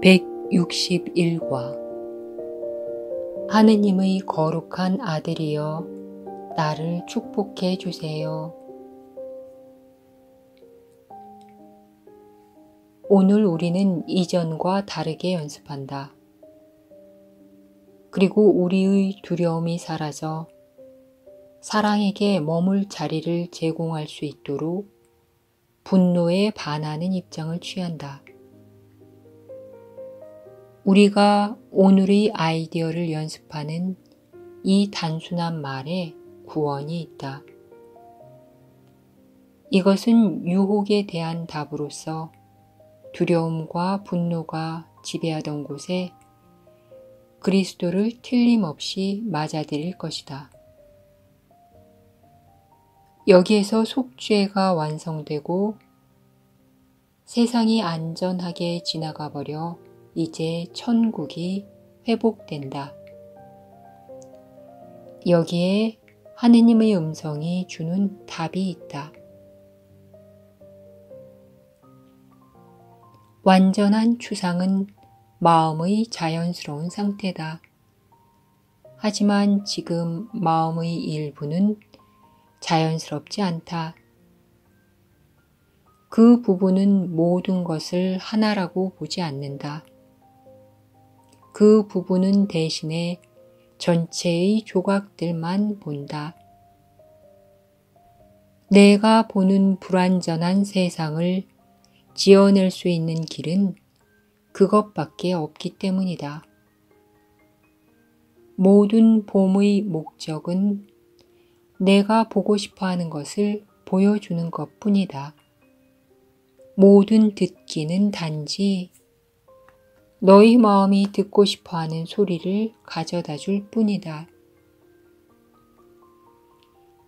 161과 하느님의 거룩한 아들이여 나를 축복해 주세요. 오늘 우리는 이전과 다르게 연습한다. 그리고 우리의 두려움이 사라져 사랑에게 머물 자리를 제공할 수 있도록 분노에 반하는 입장을 취한다. 우리가 오늘의 아이디어를 연습하는 이 단순한 말에 구원이 있다. 이것은 유혹에 대한 답으로서 두려움과 분노가 지배하던 곳에 그리스도를 틀림없이 맞아들일 것이다. 여기에서 속죄가 완성되고 세상이 안전하게 지나가 버려 이제 천국이 회복된다. 여기에 하느님의 음성이 주는 답이 있다. 완전한 추상은 마음의 자연스러운 상태다. 하지만 지금 마음의 일부는 자연스럽지 않다. 그 부분은 모든 것을 하나라고 보지 않는다. 그 부분은 대신에 전체의 조각들만 본다. 내가 보는 불완전한 세상을 지어낼 수 있는 길은 그것밖에 없기 때문이다. 모든 봄의 목적은 내가 보고 싶어 하는 것을 보여주는 것뿐이다. 모든 듣기는 단지 너희 마음이 듣고 싶어 하는 소리를 가져다 줄 뿐이다.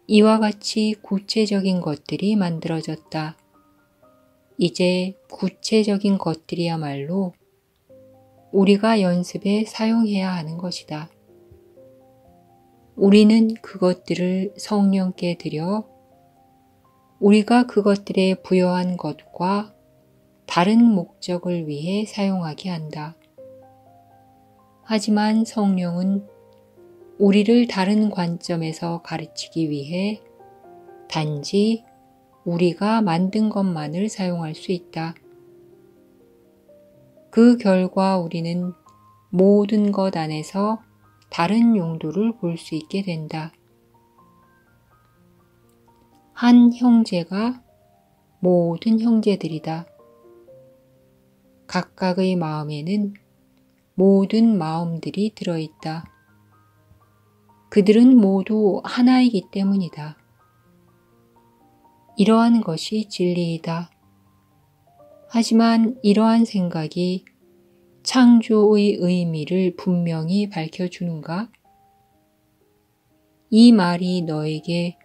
이와 같이 구체적인 것들이 만들어졌다. 이제 구체적인 것들이야말로 우리가 연습에 사용해야 하는 것이다. 우리는 그것들을 성령께 드려 우리가 그것들에 부여한 것과 다른 목적을 위해 사용하게 한다. 하지만 성령은 우리를 다른 관점에서 가르치기 위해 단지 우리가 만든 것만을 사용할 수 있다. 그 결과 우리는 모든 것 안에서 다른 용도를 볼 수 있게 된다. 한 형제가 모든 형제들이다. 각각의 마음에는 모든 마음들이 들어있다. 그들은 모두 하나이기 때문이다. 이러한 것이 진리이다. 하지만 이러한 생각이 창조의 의미를 분명히 밝혀주는가? 이 말이 너에게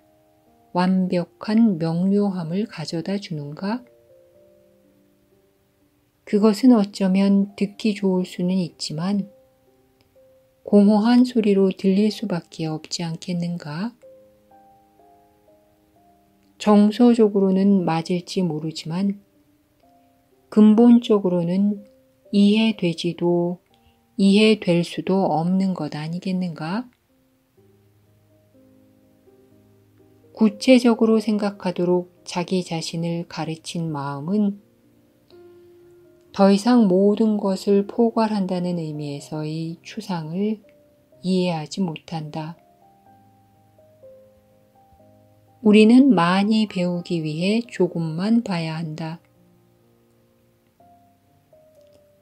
완벽한 명료함을 가져다 주는가? 그것은 어쩌면 듣기 좋을 수는 있지만 공허한 소리로 들릴 수밖에 없지 않겠는가? 정서적으로는 맞을지 모르지만 근본적으로는 이해되지도 이해될 수도 없는 것 아니겠는가? 구체적으로 생각하도록 자기 자신을 가르친 마음은 더 이상 모든 것을 포괄한다는 의미에서의 추상을 이해하지 못한다. 우리는 많이 배우기 위해 조금만 봐야 한다.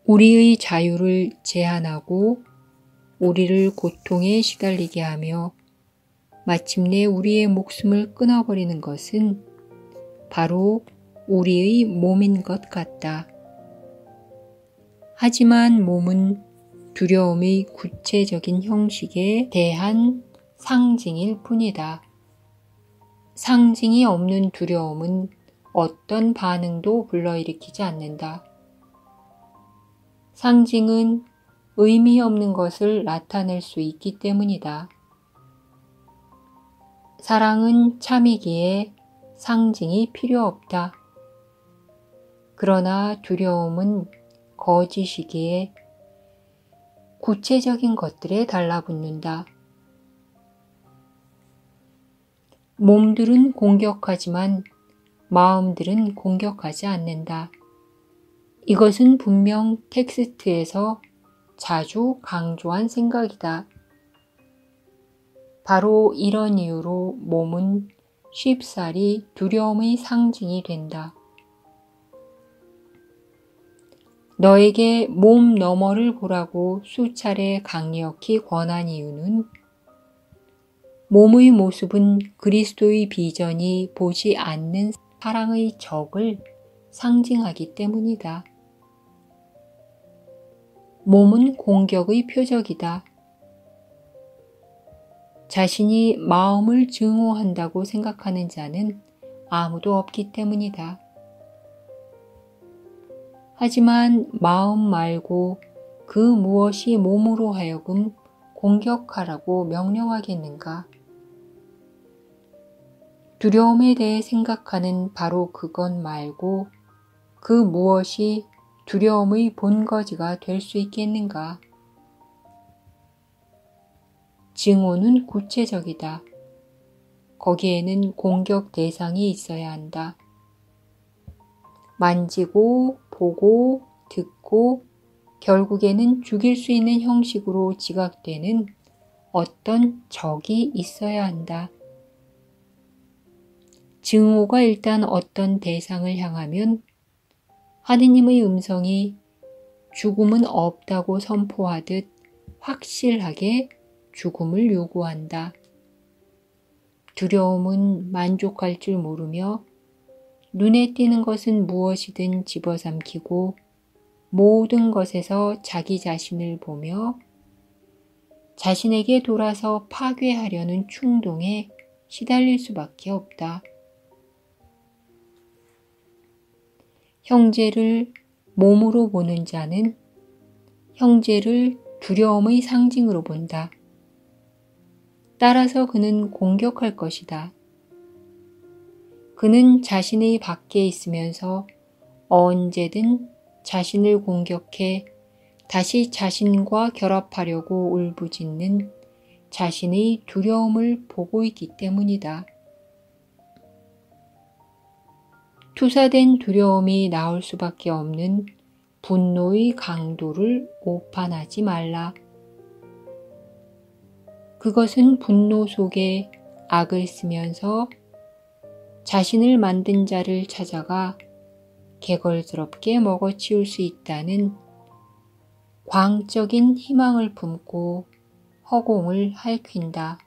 우리의 자유를 제한하고 우리를 고통에 시달리게 하며 마침내 우리의 목숨을 끊어버리는 것은 바로 우리의 몸인 것 같다. 하지만 몸은 두려움의 구체적인 형식에 대한 상징일 뿐이다. 상징이 없는 두려움은 어떤 반응도 불러일으키지 않는다. 상징은 의미 없는 것을 나타낼 수 있기 때문이다. 사랑은 참이기에 상징이 필요 없다. 그러나 두려움은 거짓이기에 구체적인 것들에 달라붙는다. 몸들은 공격하지만 마음들은 공격하지 않는다. 이것은 분명 텍스트에서 자주 강조한 생각이다. 바로 이런 이유로 몸은 쉽사리 두려움의 상징이 된다. 너에게 몸 너머를 보라고 수차례 강력히 권한 이유는 몸의 모습은 그리스도의 비전이 보지 않는 사랑의 적을 상징하기 때문이다. 몸은 공격의 표적이다. 자신이 마음을 증오한다고 생각하는 자는 아무도 없기 때문이다. 하지만 마음 말고 그 무엇이 몸으로 하여금 공격하라고 명령하겠는가? 두려움에 대해 생각하는 바로 그것 말고 그 무엇이 두려움의 본거지가 될 수 있겠는가? 증오는 구체적이다. 거기에는 공격 대상이 있어야 한다. 만지고 보고 듣고 결국에는 죽일 수 있는 형식으로 지각되는 어떤 적이 있어야 한다. 증오가 일단 어떤 대상을 향하면 하느님의 음성이 죽음은 없다고 선포하듯 확실하게 죽음을 요구한다. 두려움은 만족할 줄 모르며 눈에 띄는 것은 무엇이든 집어삼키고 모든 것에서 자기 자신을 보며 자신에게 돌아서 파괴하려는 충동에 시달릴 수밖에 없다. 형제를 몸으로 보는 자는 형제를 두려움의 상징으로 본다. 따라서 그는 공격할 것이다. 그는 자신의 밖에 있으면서 언제든 자신을 공격해 다시 자신과 결합하려고 울부짖는 자신의 두려움을 보고 있기 때문이다. 투사된 두려움이 나올 수밖에 없는 분노의 강도를 오판하지 말라. 그것은 분노 속에 악을 쓰면서 자신을 만든 자를 찾아가 개걸스럽게 먹어치울 수 있다는 광적인 희망을 품고 허공을 핥힌다.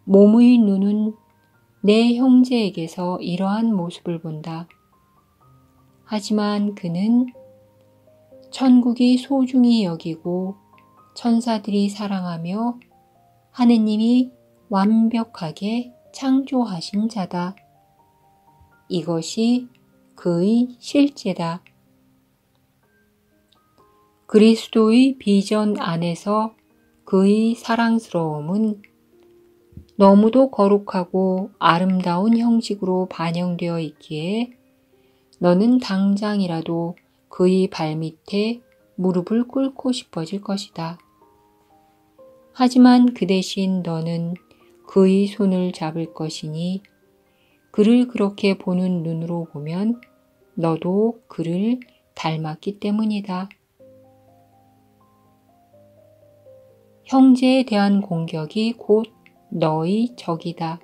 몸의 눈은 내 형제에게서 이러한 모습을 본다. 하지만 그는 천국이 소중히 여기고 천사들이 사랑하며 하느님이 완벽하게 창조하신 자다. 이것이 그의 실제다. 그리스도의 비전 안에서 그의 사랑스러움은 너무도 거룩하고 아름다운 형식으로 반영되어 있기에 너는 당장이라도 그의 발밑에 무릎을 꿇고 싶어질 것이다. 하지만 그 대신 너는 그의 손을 잡을 것이니 그를 그렇게 보는 눈으로 보면 너도 그를 닮았기 때문이다. 형제에 대한 공격이 곧 너의 적이다.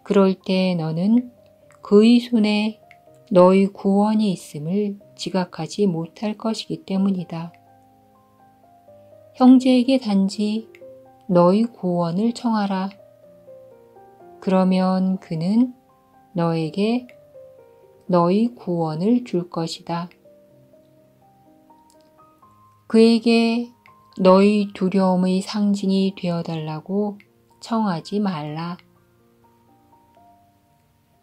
그럴 때 너는 그의 손에 너의 구원이 있음을 지각하지 못할 것이기 때문이다. 형제에게 단지 너의 구원을 청하라. 그러면 그는 너에게 너의 구원을 줄 것이다. 그에게 너의 두려움의 상징이 되어달라고 청하지 말라.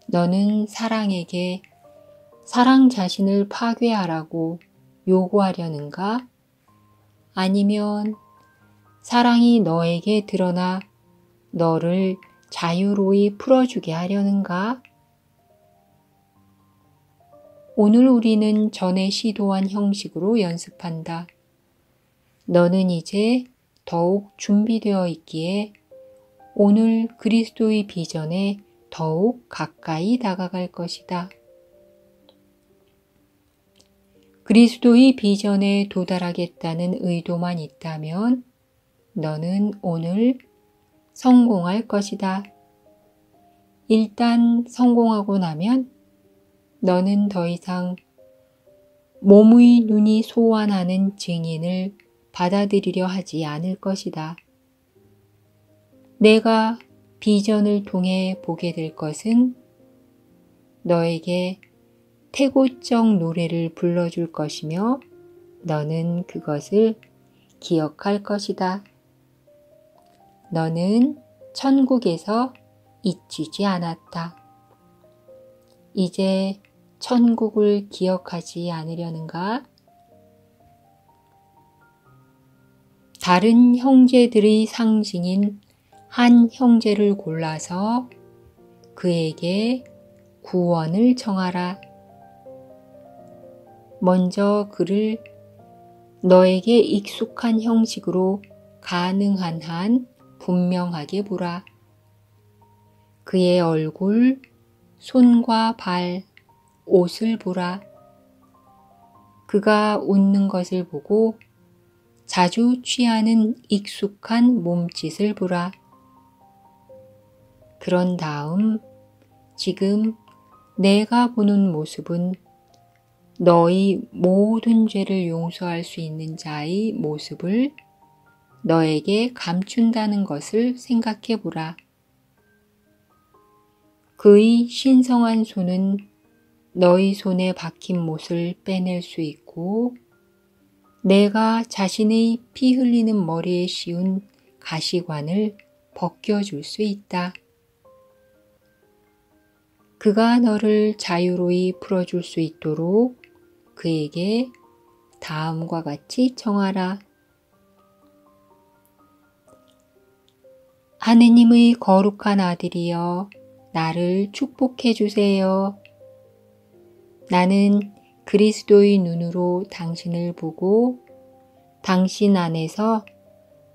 너는 사랑에게 사랑 자신을 파괴하라고 요구하려는가? 아니면 사랑이 너에게 드러나 너를 자유로이 풀어주게 하려는가? 오늘 우리는 전에 시도한 형식으로 연습한다. 너는 이제 더욱 준비되어 있기에 오늘 그리스도의 비전에 더욱 가까이 다가갈 것이다. 그리스도의 비전에 도달하겠다는 의도만 있다면 너는 오늘 성공할 것이다. 일단 성공하고 나면 너는 더 이상 몸의 눈이 소환하는 증인을 받아들이려 하지 않을 것이다. 내가 비전을 통해 보게 될 것은 너에게 태고적 노래를 불러줄 것이며 너는 그것을 기억할 것이다. 너는 천국에서 잊히지 않았다. 이제 천국을 기억하지 않으려는가? 다른 형제들의 상징인 한 형제를 골라서 그에게 구원을 청하라. 먼저 그를 너에게 익숙한 형식으로 가능한 한 분명하게 보라. 그의 얼굴, 손과 발, 옷을 보라. 그가 웃는 것을 보고 자주 취하는 익숙한 몸짓을 보라. 그런 다음 지금 내가 보는 모습은 너의 모든 죄를 용서할 수 있는 자의 모습을 너에게 감춘다는 것을 생각해 보라. 그의 신성한 손은 너의 손에 박힌 못을 빼낼 수 있고 내가 자신의 피 흘리는 머리에 씌운 가시관을 벗겨줄 수 있다. 그가 너를 자유로이 풀어줄 수 있도록 그에게 다음과 같이 청하라. 하느님의 거룩한 아들이여 나를 축복해 주세요. 나는 그리스도의 눈으로 당신을 보고 당신 안에서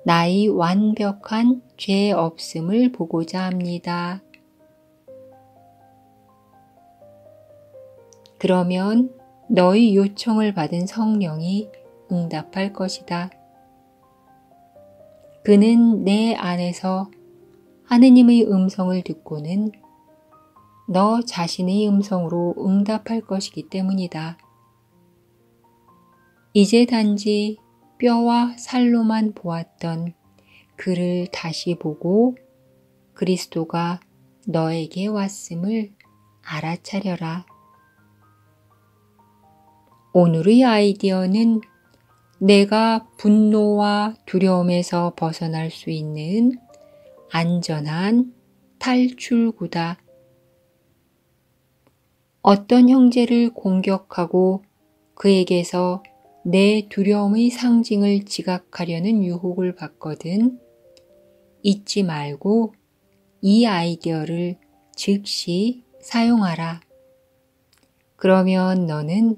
나의 완벽한 죄 없음을 보고자 합니다. 그러면 너의 요청을 받은 성령이 응답할 것이다. 그는 내 안에서 하느님의 음성을 듣고는 너 자신의 음성으로 응답할 것이기 때문이다. 이제 단지 뼈와 살로만 보았던 그를 다시 보고 그리스도가 너에게 왔음을 알아차려라. 오늘의 아이디어는 내가 분노와 두려움에서 벗어날 수 있는 안전한 탈출구다. 어떤 형제를 공격하고 그에게서 내 두려움의 상징을 지각하려는 유혹을 받거든 잊지 말고 이 아이디어를 즉시 사용하라. 그러면 너는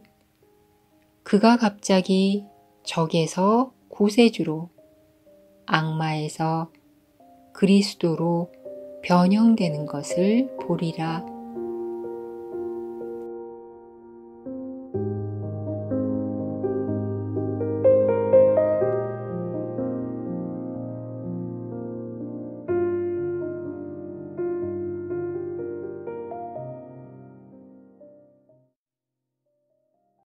그가 갑자기 적에서 구세주로, 악마에서 그리스도로 변형되는 것을 보리라.